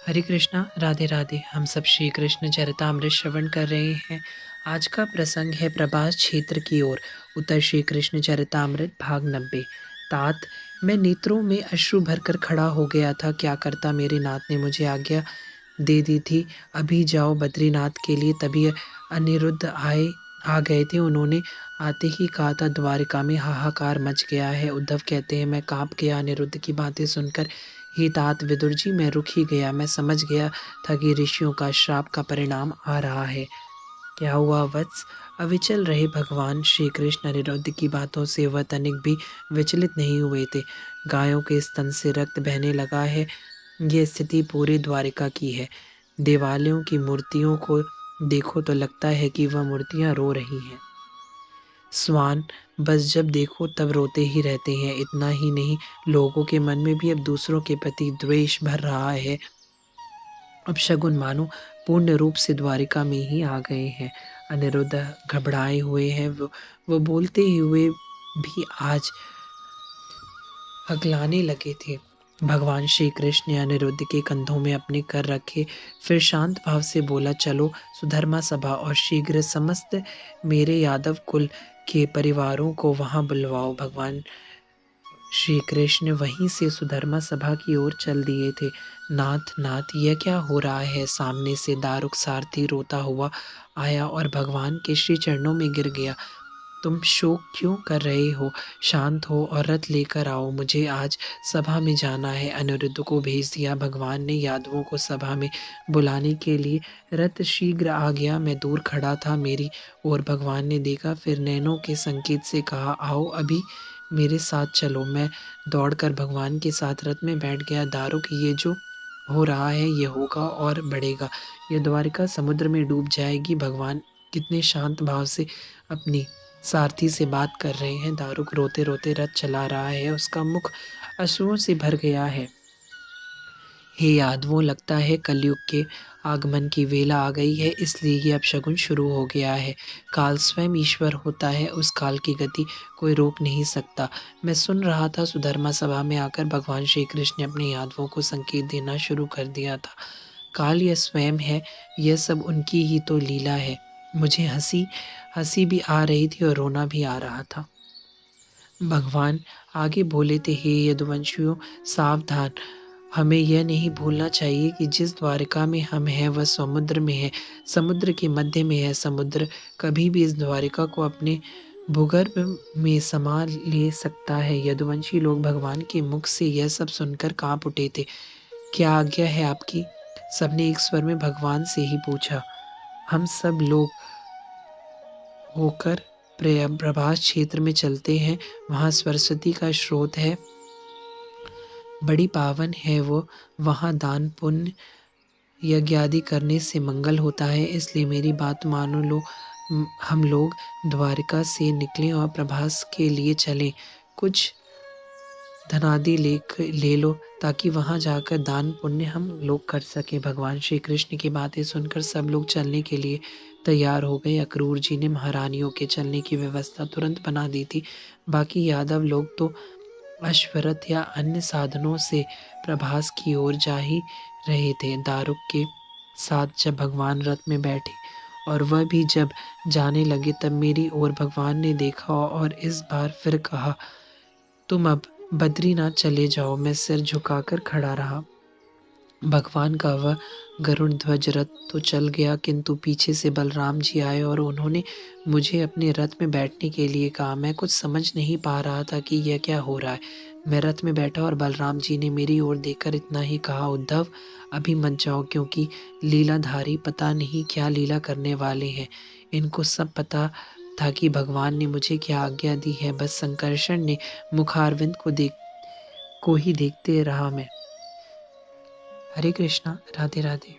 हरे कृष्णा, राधे राधे। हम सब श्री कृष्ण चरितामृत श्रवण कर रहे हैं। आज का प्रसंग है प्रभास क्षेत्र की ओर। उत्तर श्री कृष्ण चरितामृत भाग 90। तात, मैं नेत्रों में अश्रु भरकर खड़ा हो गया था। क्या करता, मेरे नाथ ने मुझे आज्ञा दे दी थी, अभी जाओ बद्रीनाथ के लिए। तभी अनिरुद्ध आ गए थे। उन्होंने आते ही कहा था, द्वारिका में हाहाकार मच गया है। उद्धव कहते हैं, मैं कांप गया अनिरुद्ध की बातें सुनकर। हे तात विदुर जी, मैं रुक ही गया। मैं समझ गया था कि ऋषियों का श्राप का परिणाम आ रहा है। क्या हुआ वत्स? अविचल रहे भगवान श्री कृष्ण अनिरुद्ध की बातों से वह तनिक भी विचलित नहीं हुए थे। गायों के स्तन से रक्त बहने लगा है। यह स्थिति पूरी द्वारिका की है। देवालयों की मूर्तियों को देखो तो लगता है कि वह मूर्तियां रो रही हैं। स्वान बस जब देखो तब रोते ही रहते हैं। इतना ही नहीं, लोगों के मन में भी अब दूसरों के प्रति द्वेष भर रहा है। अब शगुन मानो पूर्ण रूप से द्वारिका में ही आ गए हैं। अनिरुद्ध घबराए हुए हैं। वो बोलते हुए भी आज हकलाने लगे थे। भगवान श्री कृष्ण ने अनिरुद्ध के कंधों में अपने कर रखे, फिर शांत भाव से बोला, चलो सुधर्मा सभा और शीघ्र समस्त मेरे यादव कुल के परिवारों को वहां बुलवाओ। भगवान श्री कृष्ण वहीं से सुधर्मा सभा की ओर चल दिए थे। नाथ नाथ, यह क्या हो रहा है? सामने से दारुक सारथी रोता हुआ आया और भगवान के श्री चरणों में गिर गया। तुम शोक क्यों कर रहे हो? शांत हो और रथ लेकर आओ, मुझे आज सभा में जाना है। अनिरुद्ध को भेज दिया। भगवान ने यादवों को सभा में बुलाने के लिए। रथ शीघ्र आ गया। मैं दूर खड़ा था, मेरी ओर भगवान ने देखा, फिर नैनों के संकेत से कहा, आओ अभी मेरे साथ चलो। मैं दौड़कर भगवान के साथ रथ में बैठ गया। दारुक, ये जो हो रहा है ये होगा और बढ़ेगा। यह द्वारिका समुद्र में डूब जाएगी। भगवान कितने शांत भाव से अपनी सारथी से बात कर रहे हैं। दारुक रोते रोते रथ चला रहा है। उसका मुख अश्रुओं से भर गया है। हे यादवों, लगता है कलयुग के आगमन की वेला आ गई है, इसलिए ये अपशगुन शुरू हो गया है। काल स्वयं ईश्वर होता है, उस काल की गति कोई रोक नहीं सकता। मैं सुन रहा था, सुधर्मा सभा में आकर भगवान श्री कृष्ण ने अपने यादवों को संकेत देना शुरू कर दिया था। काल यह स्वयं है, यह सब उनकी ही तो लीला है। मुझे हंसी हंसी भी आ रही थी और रोना भी आ रहा था। भगवान आगे बोले थे, हे यदुवंशियों, सावधान। हमें यह नहीं भूलना चाहिए कि जिस द्वारिका में हम हैं वह समुद्र में है, समुद्र के मध्य में है। समुद्र कभी भी इस द्वारिका को अपने भूगर्भ में समा ले सकता है। यदुवंशी लोग भगवान के मुख से यह सब सुनकर कांप उठे थे। क्या आज्ञा है आपकी? सबने एक स्वर में भगवान से ही पूछा। हम सब लोग होकर प्रभास क्षेत्र में चलते हैं। वहाँ सरस्वती का स्रोत है, बड़ी पावन है वो। वहाँ दान पुण्य यज्ञ आदि करने से मंगल होता है, इसलिए मेरी बात मानो लो। हम लोग द्वारिका से निकलें और प्रभास के लिए चलें। कुछ धनादि ले लो ताकि वहां जाकर दान पुण्य हम लोग कर सके। भगवान श्री कृष्ण की बातें सुनकर सब लोग चलने के लिए तैयार हो गए। अक्रूर जी ने महारानियों के चलने की व्यवस्था तुरंत बना दी थी। बाकी यादव लोग तो अश्वरथ या अन्य साधनों से प्रभास की ओर जा ही रहे थे। दारुक के साथ जब भगवान रथ में बैठे और वह भी जब जाने लगे, तब मेरी ओर भगवान ने देखा और इस बार फिर कहा, तुम अब बद्रीनाथ चले जाओ। मैं सिर झुकाकर खड़ा रहा। भगवान का वह गरुड़ ध्वज रथ तो चल गया, किंतु पीछे से बलराम जी आए और उन्होंने मुझे अपने रथ में बैठने के लिए कहा। मैं कुछ समझ नहीं पा रहा था कि यह क्या हो रहा है। मैं रथ में बैठा और बलराम जी ने मेरी ओर देखकर इतना ही कहा, उद्धव अभी मत जाओ, क्योंकि लीलाधारी पता नहीं क्या लीला करने वाले हैं। इनको सब पता था कि भगवान ने मुझे क्या आज्ञा दी है। बस संकर्षण ने मुखारविंद को ही देखते रहा मैं। हरे कृष्णा, राधे राधे।